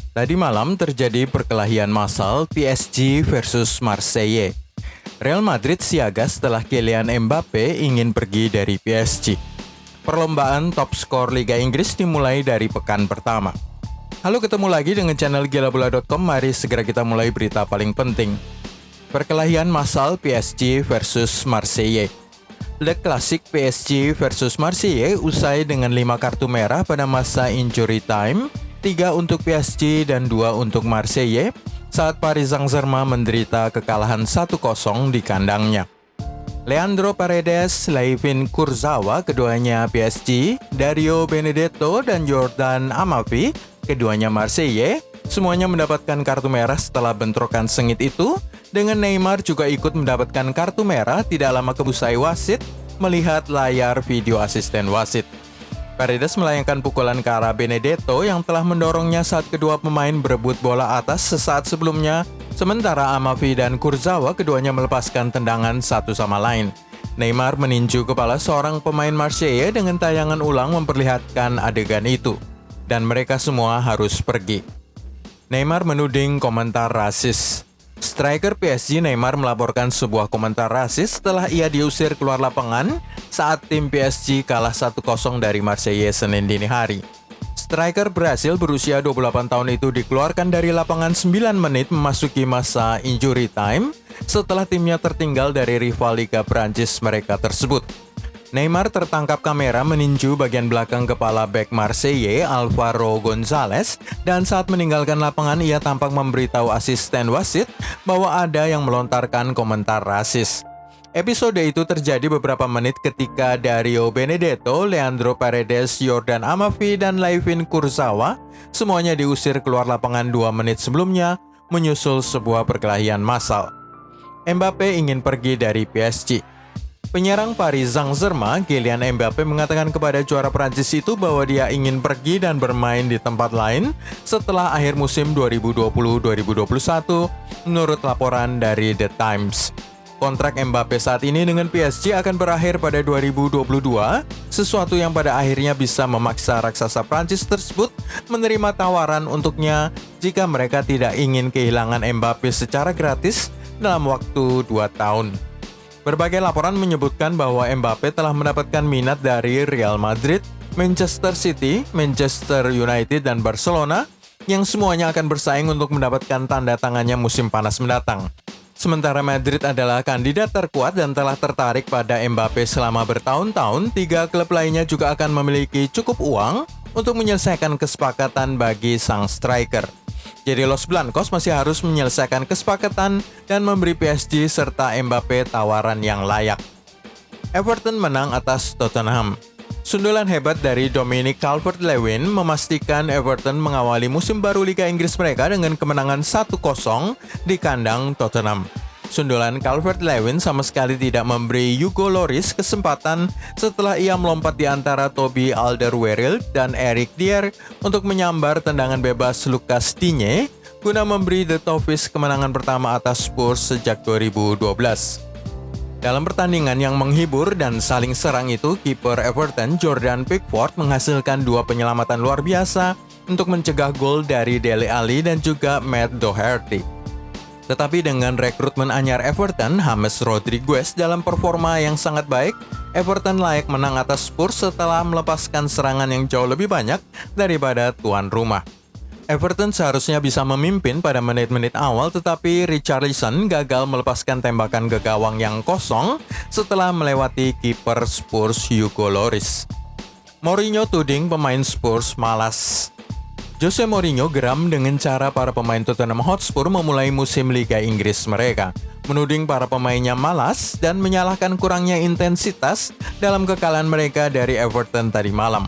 Tadi malam terjadi perkelahian massal PSG versus Marseille. Real Madrid siaga setelah Kylian Mbappe ingin pergi dari PSG. Perlombaan top skor Liga Inggris dimulai dari pekan pertama. Halo, ketemu lagi dengan channel gilabola.com. Mari segera kita mulai berita paling penting. Perkelahian massal PSG versus Marseille. The Classic PSG versus Marseille usai dengan 5 kartu merah pada masa injury time, 3 untuk PSG dan 2 untuk Marseille, saat Paris Saint-Germain menderita kekalahan 1-0 di kandangnya. Leandro Paredes, Layvin Kurzawa, keduanya PSG, Dario Benedetto dan Jordan Amavi, keduanya Marseille, semuanya mendapatkan kartu merah setelah bentrokan sengit itu. Dengan Neymar juga ikut mendapatkan kartu merah tidak lama usai wasit melihat layar video asisten wasit. Paredes melayangkan pukulan ke arah Benedetto yang telah mendorongnya saat kedua pemain berebut bola atas sesaat sebelumnya, sementara Amavi dan Kurzawa keduanya melepaskan tendangan satu sama lain. Neymar meninju kepala seorang pemain Marseille dengan tayangan ulang memperlihatkan adegan itu, dan mereka semua harus pergi. Neymar menuding komentar rasis. Striker PSG Neymar melaporkan sebuah komentar rasis setelah ia diusir keluar lapangan saat tim PSG kalah 1-0 dari Marseille Senin dini hari. Striker Brasil berusia 28 tahun itu dikeluarkan dari lapangan 9 menit memasuki masa injury time setelah timnya tertinggal dari rival Liga Prancis mereka tersebut. Neymar tertangkap kamera meninju bagian belakang kepala bek Marseille, Alvaro Gonzalez, dan saat meninggalkan lapangan ia tampak memberitahu asisten wasit bahwa ada yang melontarkan komentar rasis. Episode itu terjadi beberapa menit ketika Dario Benedetto, Leandro Paredes, Jordan Amavi, dan Layvin Kurzawa semuanya diusir keluar lapangan 2 menit sebelumnya menyusul sebuah perkelahian massal. Mbappe ingin pergi dari PSG. Penyerang Paris Saint-Germain, Kylian Mbappe mengatakan kepada juara Prancis itu bahwa dia ingin pergi dan bermain di tempat lain setelah akhir musim 2020-2021, menurut laporan dari The Times. Kontrak Mbappe saat ini dengan PSG akan berakhir pada 2022, sesuatu yang pada akhirnya bisa memaksa raksasa Prancis tersebut menerima tawaran untuknya jika mereka tidak ingin kehilangan Mbappe secara gratis dalam waktu 2 tahun. Berbagai laporan menyebutkan bahwa Mbappe telah mendapatkan minat dari Real Madrid, Manchester City, Manchester United, dan Barcelona, yang semuanya akan bersaing untuk mendapatkan tanda tangannya musim panas mendatang. Sementara Madrid adalah kandidat terkuat dan telah tertarik pada Mbappe selama bertahun-tahun, 3 klub lainnya juga akan memiliki cukup uang untuk menyelesaikan kesepakatan bagi sang striker. Jadi Los Blancos masih harus menyelesaikan kesepakatan dan memberi PSG serta Mbappe tawaran yang layak. Everton menang atas Tottenham. Sundulan hebat dari Dominic Calvert-Lewin memastikan Everton mengawali musim baru Liga Inggris mereka dengan kemenangan 1-0 di kandang Tottenham. Sundulan Calvert-Lewin sama sekali tidak memberi Hugo Lloris kesempatan setelah ia melompat di antara Toby Alderweireld dan Eric Dier untuk menyambar tendangan bebas Lucas Digne guna memberi The Toffees kemenangan pertama atas Spurs sejak 2012. Dalam pertandingan yang menghibur dan saling serang itu, kiper Everton Jordan Pickford menghasilkan 2 penyelamatan luar biasa untuk mencegah gol dari Dele Alli dan juga Matt Doherty. Tetapi dengan rekrutmen anyar Everton, James Rodriguez dalam performa yang sangat baik, Everton layak menang atas Spurs setelah melepaskan serangan yang jauh lebih banyak daripada tuan rumah. Everton seharusnya bisa memimpin pada menit-menit awal, tetapi Richarlison gagal melepaskan tembakan ke gawang yang kosong setelah melewati kiper Spurs Hugo Lloris. Mourinho tuding pemain Spurs malas. Jose Mourinho geram dengan cara para pemain Tottenham Hotspur memulai musim Liga Inggris mereka, menuding para pemainnya malas dan menyalahkan kurangnya intensitas dalam kekalahan mereka dari Everton tadi malam.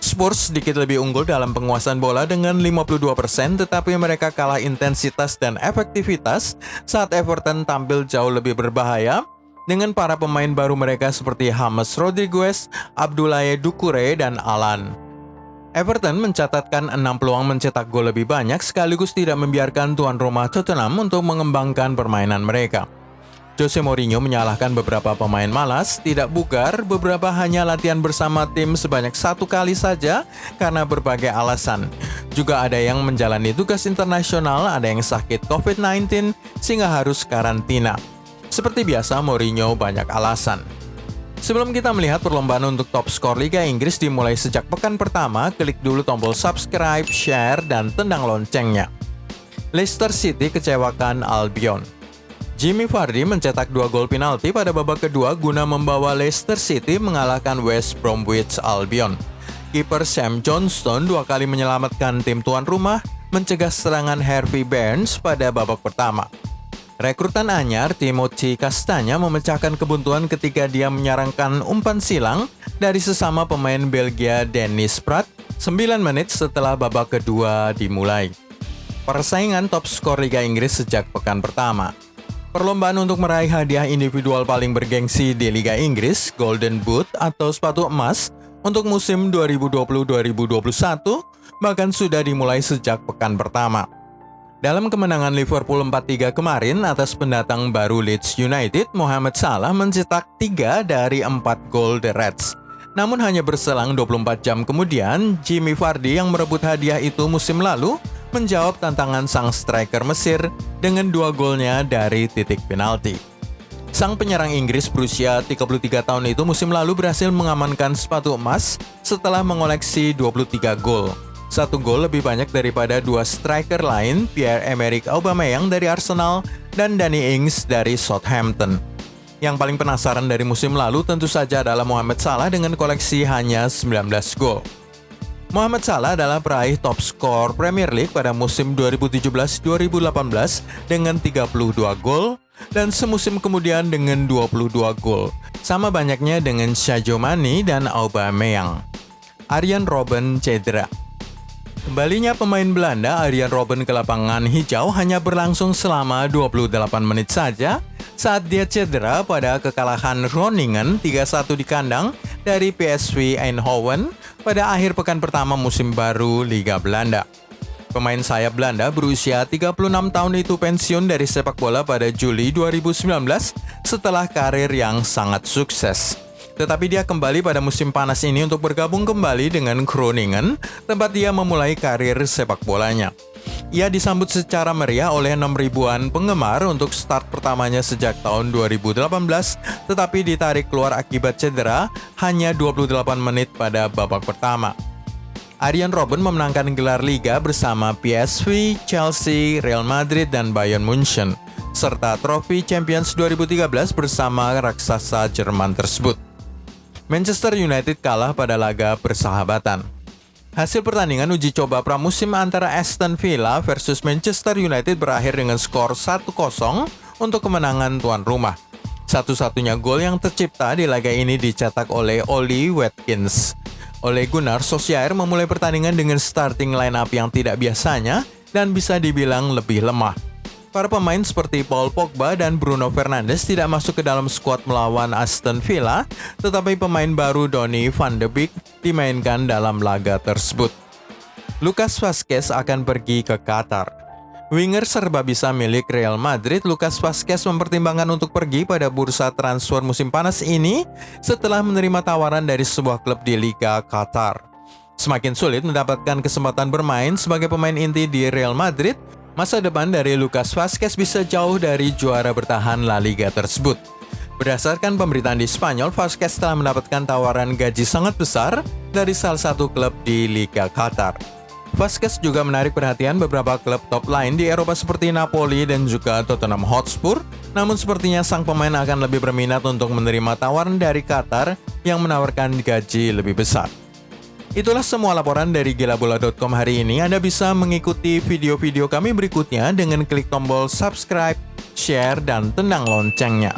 Spurs sedikit lebih unggul dalam penguasaan bola dengan 52%, tetapi mereka kalah intensitas dan efektivitas saat Everton tampil jauh lebih berbahaya dengan para pemain baru mereka seperti James Rodriguez, Abdoulaye Doucouré, dan Alan. Everton mencatatkan 6 peluang mencetak gol lebih banyak sekaligus tidak membiarkan tuan rumah Tottenham untuk mengembangkan permainan mereka. Jose Mourinho menyalahkan beberapa pemain malas, tidak bugar, beberapa hanya latihan bersama tim sebanyak 1 kali saja karena berbagai alasan. Juga ada yang menjalani tugas internasional, ada yang sakit COVID-19 sehingga harus karantina. Seperti biasa, Mourinho banyak alasan. Sebelum kita melihat perlombaan untuk top skor Liga Inggris dimulai sejak pekan pertama, klik dulu tombol subscribe, share, dan tendang loncengnya. Leicester City kecewakan Albion. Jamie Vardy mencetak 2 gol penalti pada babak kedua guna membawa Leicester City mengalahkan West Bromwich Albion. Kiper Sam Johnstone 2 kali menyelamatkan tim tuan rumah, mencegah serangan Harvey Barnes pada babak pertama. Rekrutan anyar Timothy Castagne memecahkan kebuntuan ketika dia menyarankan umpan silang dari sesama pemain Belgia Dennis Praet 9 menit setelah babak kedua dimulai. Persaingan top skor Liga Inggris sejak pekan pertama. Perlombaan untuk meraih hadiah individual paling bergengsi di Liga Inggris, Golden Boot atau sepatu emas, untuk musim 2020-2021 bahkan sudah dimulai sejak pekan pertama. Dalam kemenangan Liverpool 4-3 kemarin atas pendatang baru Leeds United, Mohamed Salah mencetak 3 dari 4 gol The Reds. Namun hanya berselang 24 jam kemudian, Jamie Vardy yang merebut hadiah itu musim lalu menjawab tantangan sang striker Mesir dengan 2 golnya dari titik penalti. Sang penyerang Inggris berusia 33 tahun itu musim lalu berhasil mengamankan sepatu emas setelah mengoleksi 23 gol. 1 gol lebih banyak daripada 2 striker lain, Pierre-Emerick Aubameyang dari Arsenal dan Danny Ings dari Southampton. Yang paling penasaran dari musim lalu tentu saja adalah Mohamed Salah dengan koleksi hanya 19 gol. Mohamed Salah adalah peraih top skor Premier League pada musim 2017-2018 dengan 32 gol dan semusim kemudian dengan 22 gol, sama banyaknya dengan Sadio Mane dan Aubameyang. Arjen Robben cedera. Kembalinya pemain Belanda Arjen Robben ke lapangan hijau hanya berlangsung selama 28 menit saja saat dia cedera pada kekalahan Groningen 3-1 di kandang dari PSV Eindhoven pada akhir pekan pertama musim baru Liga Belanda. Pemain sayap Belanda berusia 36 tahun itu pensiun dari sepak bola pada Juli 2019 setelah karir yang sangat sukses. Tetapi dia kembali pada musim panas ini untuk bergabung kembali dengan Groningen, tempat dia memulai karir sepak bolanya. Ia disambut secara meriah oleh 6.000-an penggemar untuk start pertamanya sejak tahun 2018, tetapi ditarik keluar akibat cedera hanya 28 menit pada babak pertama. Arjen Robben memenangkan gelar Liga bersama PSV, Chelsea, Real Madrid, dan Bayern Munchen, serta trofi Champions 2013 bersama raksasa Jerman tersebut. Manchester United kalah pada laga persahabatan. Hasil pertandingan uji coba pramusim antara Aston Villa versus Manchester United berakhir dengan skor 1-0 untuk kemenangan tuan rumah. Satu-satunya gol yang tercipta di laga ini dicetak oleh Ollie Watkins. Ole Gunnar Solskjaer memulai pertandingan dengan starting line-up yang tidak biasanya dan bisa dibilang lebih lemah. Para pemain seperti Paul Pogba dan Bruno Fernandes tidak masuk ke dalam skuad melawan Aston Villa, tetapi pemain baru Donny van de Beek dimainkan dalam laga tersebut. Lucas Vazquez akan pergi ke Qatar. Winger serba bisa milik Real Madrid, Lucas Vazquez mempertimbangkan untuk pergi pada bursa transfer musim panas ini setelah menerima tawaran dari sebuah klub di Liga Qatar. Semakin sulit mendapatkan kesempatan bermain sebagai pemain inti di Real Madrid, masa depan dari Lucas Vazquez bisa jauh dari juara bertahan La Liga tersebut. Berdasarkan pemberitaan di Spanyol, Vazquez telah mendapatkan tawaran gaji sangat besar dari salah satu klub di Liga Qatar. Vazquez juga menarik perhatian beberapa klub top lain di Eropa seperti Napoli dan juga Tottenham Hotspur, namun sepertinya sang pemain akan lebih berminat untuk menerima tawaran dari Qatar yang menawarkan gaji lebih besar. Itulah semua laporan dari gilabola.com hari ini. Anda bisa mengikuti video-video kami berikutnya dengan klik tombol subscribe, share, dan tendang loncengnya.